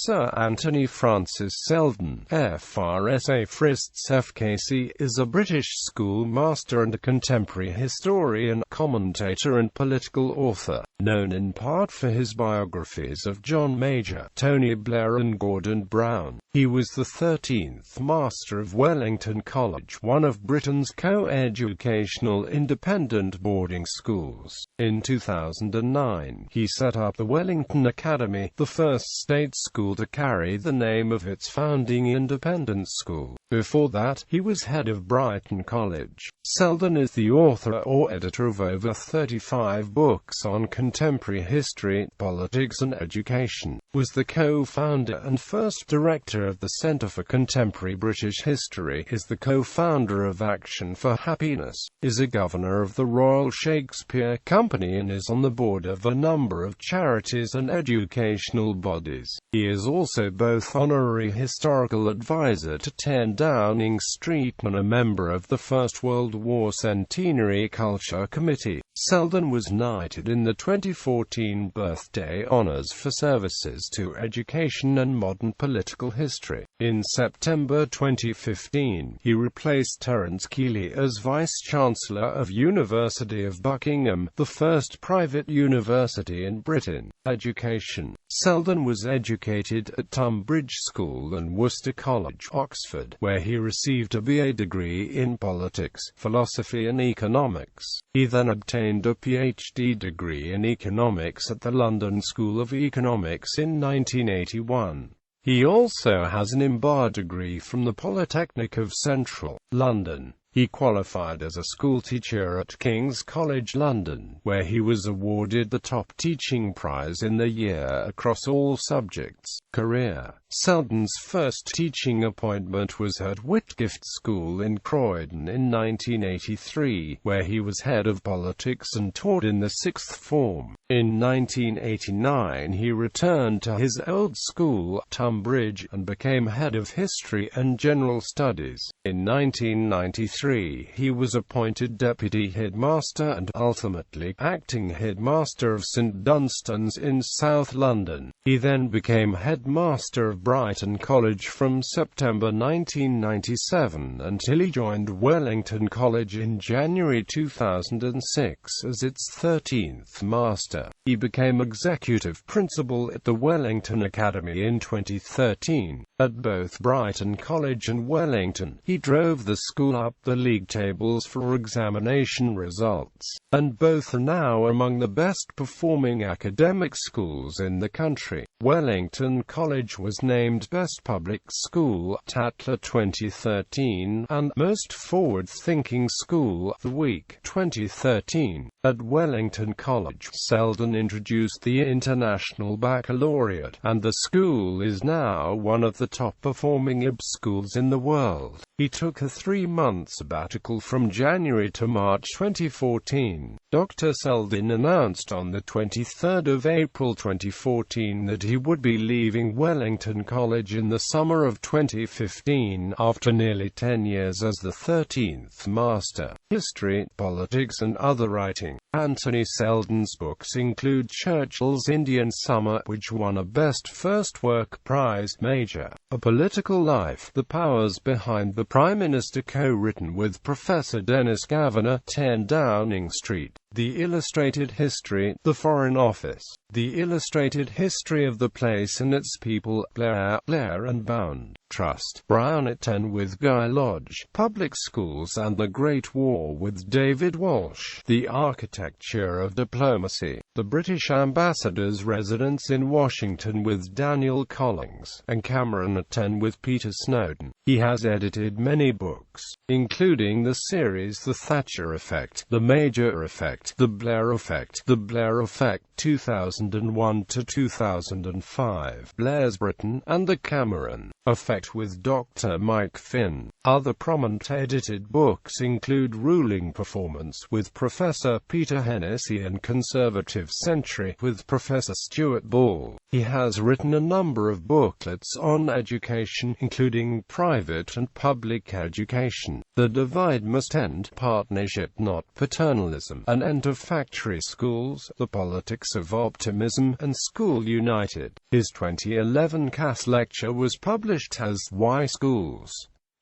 Sir Anthony Francis Seldon, FRSA FRHistS FKC, is a British schoolmaster and a contemporary historian, commentator and political author, known in part for his biographies of John Major, Tony Blair and Gordon Brown. He was the 13th Master of Wellington College, one of Britain's co-educational independent boarding schools. In 2009, he set up the Wellington Academy, the first state school to carry the name of its founding independent school. Before that, he was head of Brighton College. Seldon is the author or editor of over 35 books on contemporary history, politics and education, was the co-founder and first director of the Centre for Contemporary British History, is the co-founder of Action for Happiness, is a governor of the Royal Shakespeare Company and is on the board of a number of charities and educational bodies. He is also both honorary historical advisor to 10 Downing Street and a member of the First World War Centenary Culture Committee. Seldon was knighted in the 2014 Birthday Honours for services to education and modern political history. In September 2015, he replaced Terence Keeley as Vice-Chancellor of University of Buckingham, the first private university in Britain. Education. Seldon was educated at Tunbridge School and Worcester College, Oxford, where he received a BA degree in politics, philosophy and economics. He then obtained a PhD degree in economics at the London School of Economics in 1981. He also has an MBA degree from the Polytechnic of Central London. He qualified as a schoolteacher at King's College London, where he was awarded the top teaching prize in the year across all subjects. Career. Seldon's first teaching appointment was at Whitgift School in Croydon in 1983, where he was head of politics and taught in the sixth form. In 1989 he returned to his old school, Tunbridge, and became head of history and general studies. In 1993 he was appointed deputy headmaster and ultimately acting headmaster of St Dunstan's in South London. He then became headmaster of Brighton College from September 1997 until he joined Wellington College in January 2006 as its 13th Master. He became executive principal at the Wellington Academy in 2013. At both Brighton College and Wellington, he drove the school up the league tables for examination results, and both are now among the best performing academic schools in the country. Wellington College was named Best Public School, Tatler 2013, and Most Forward-Thinking School, The Week 2013. At Wellington College, Seldon introduced the International Baccalaureate, and the school is now one of the top-performing IB schools in the world. He took a 3-month sabbatical from January to March 2014. Dr. Seldon announced on the 23rd of April 2014 that he would be leaving Wellington College in the summer of 2015, after nearly 10 years as the 13th Master. History, politics and other writing. Anthony Seldon's books include Churchill's Indian Summer, which won a Best First Work Prize Major, A Political Life, The Powers Behind the Prime Minister, co-written with Professor Dennis Kavanagh, 10 Downing Street. The Illustrated History, The Foreign Office, The Illustrated History of the Place and Its People, Blair and Bound, Trust, Brown at 10 with Guy Lodge, Public Schools and the Great War with David Walsh, The Architecture of Diplomacy, The British Ambassador's Residence in Washington with Daniel Collins, and Cameron at 10 with Peter Snowden. He has edited many books, including the series The Thatcher Effect, The Major Effect, The Blair Effect 2001 to 2005, Blair's Britain, and The Cameron Effect with Dr. Mike Finn. Other prominent edited books include Ruling Performance with Professor Peter Hennessy and Conservative Century with Professor Stuart Ball. He has written a number of booklets on education, including Private and Public Education, The Divide Must End, Partnership Not Paternalism, An End of Factory Schools, The Politics of Optimism, Optimism and School United. His 2011 CAS lecture was published as Why Schools?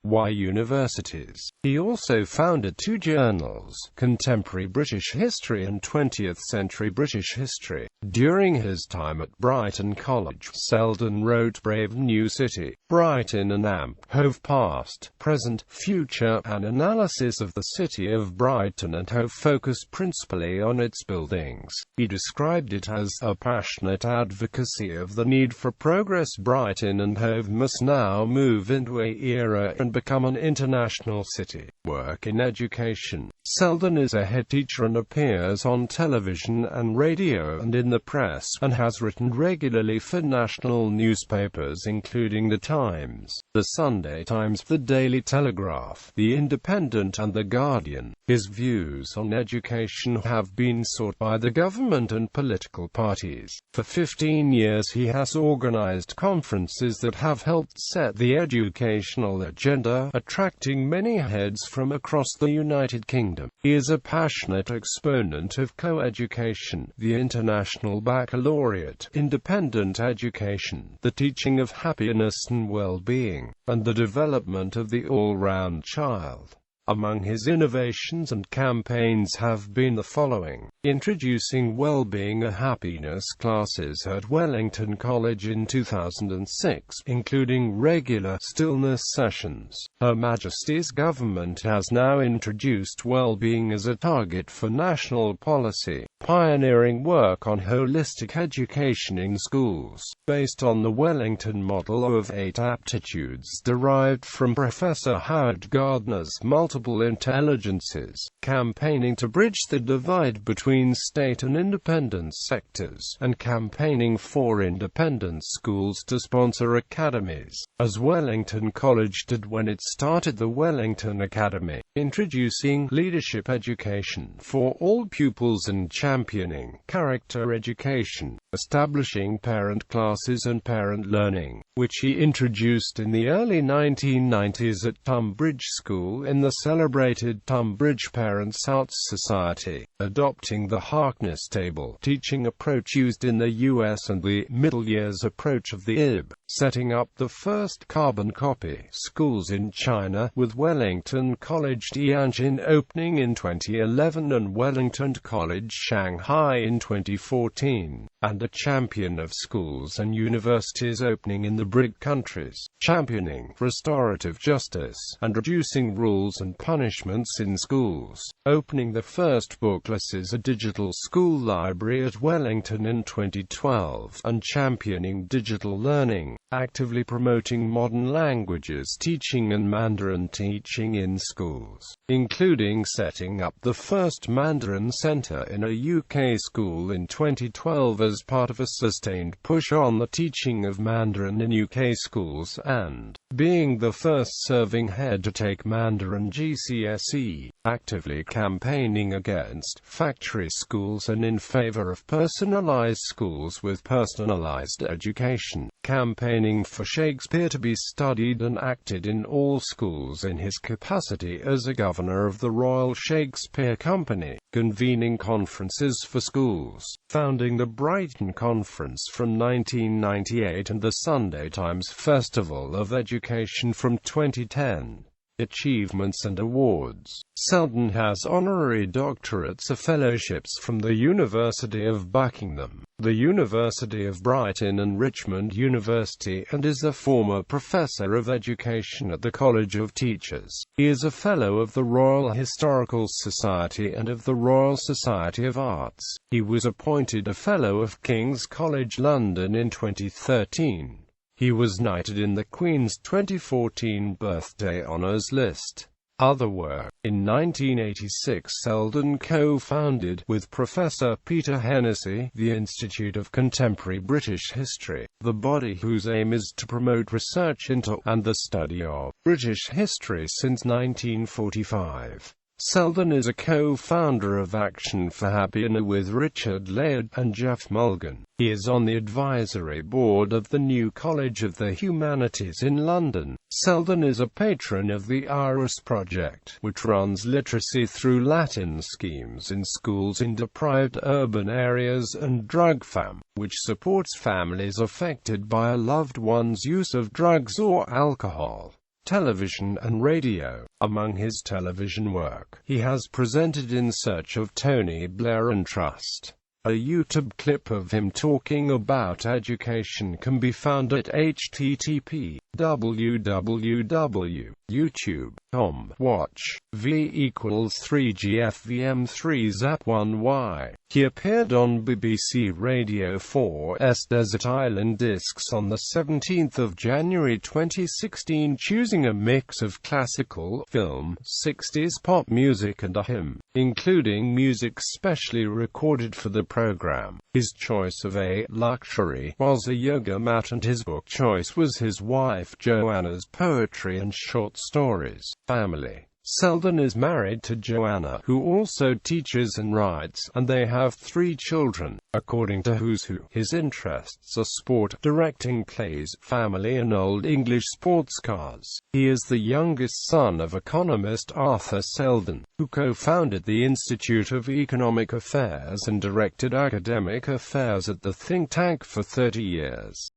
Why Universities? He also founded two journals, Contemporary British History and 20th Century British History. During his time at Brighton College, Seldon wrote Brave New City, Brighton and AMP, Hove Past, Present, Future, an analysis of the city of Brighton and Hove focused principally on its buildings. He described it as a passionate advocacy of the need for progress. Brighton and Hove must now move into an era and become an international city. Work in education. Seldon is a head teacher and appears on television and radio and in the press, and has written regularly for national newspapers including The Times, The Sunday Times, The Daily Telegraph, The Independent and The Guardian. His views on education have been sought by the government and political parties. For 15 years he has organized conferences that have helped set the educational agenda, attracting many heads from across the United Kingdom. He is a passionate exponent of co-education, the International Baccalaureate, independent education, the teaching of happiness and well-being, and the development of the all-round child. Among his innovations and campaigns have been the following: introducing Wellbeing and Happiness classes at Wellington College in 2006, including regular stillness sessions. Her Majesty's government has now introduced well-being as a target for national policy, pioneering work on holistic education in schools, based on the Wellington model of 8 aptitudes derived from Professor Howard Gardner's multiple intelligences, campaigning to bridge the divide between state and independent sectors, and campaigning for independent schools to sponsor academies, as Wellington College did when it started the Wellington Academy, introducing leadership education for all pupils and championing character education, establishing parent classes and parent learning, which he introduced in the early 1990s at Tunbridge School in the celebrated Tunbridge Parents Arts Society, adopting the Harkness Table teaching approach used in the US and the middle years approach of the IB, setting up the first carbon copy schools in China, with Wellington College Tianjin opening in 2011 and Wellington College Shanghai in 2014, and a champion of schools and universities opening in the BRIC countries, championing restorative justice, and reducing rules and punishments in schools, opening the first bookless as a digital school library at Wellington in 2012, and championing digital learning, actively promoting modern languages teaching and Mandarin teaching in schools, including setting up the first Mandarin Centre in a UK school in 2012 as part of a sustained push on the teaching of Mandarin in UK schools, and being the first serving head to take Mandarin GCSE, actively campaigning against factory schools and in favour of personalised schools with personalised education, campaigning for Shakespeare to be studied and acted in all schools in his capacity as a governor of the Royal Shakespeare Company, convening conferences for schools, founding the Brighton Conference from 1998 and the Sunday Times Festival of Education from 2010. Achievements and awards. Seldon has honorary doctorates or fellowships from the University of Buckingham, the University of Brighton and Richmond University, and is a former Professor of Education at the College of Teachers. He is a Fellow of the Royal Historical Society and of the Royal Society of Arts. He was appointed a Fellow of King's College London in 2013. He was knighted in the Queen's 2014 Birthday Honours List. Other work. In 1986 Seldon co-founded, with Professor Peter Hennessy, the Institute of Contemporary British History, the body whose aim is to promote research into, and the study of, British history since 1945. Seldon is a co-founder of Action for Happiness with Richard Layard and Jeff Mulgan. He is on the advisory board of the New College of the Humanities in London. Seldon is a patron of the FRSA Project, which runs literacy through Latin schemes in schools in deprived urban areas, and DrugFam, which supports families affected by a loved one's use of drugs or alcohol. Television and radio. Among his television work, he has presented In Search of Tony Blair and Trust. A YouTube clip of him talking about education can be found at http://www.youtube.com. Watch V = 3GFVM3ZAP1Y. He appeared on BBC Radio 4's Desert Island Discs on the 17th of January 2016, choosing a mix of classical, film, 60s pop music and a hymn, including music specially recorded for the program. His choice of a luxury was a yoga mat, and his book choice was his wife Joanna's poetry and short stories. Family. Seldon is married to Joanna, who also teaches and writes, and they have 3 children. According to Who's Who, his interests are sport, directing plays, family and Old English sports cars. He is the youngest son of economist Arthur Seldon, who co-founded the Institute of Economic Affairs and directed academic affairs at the think tank for 30 years.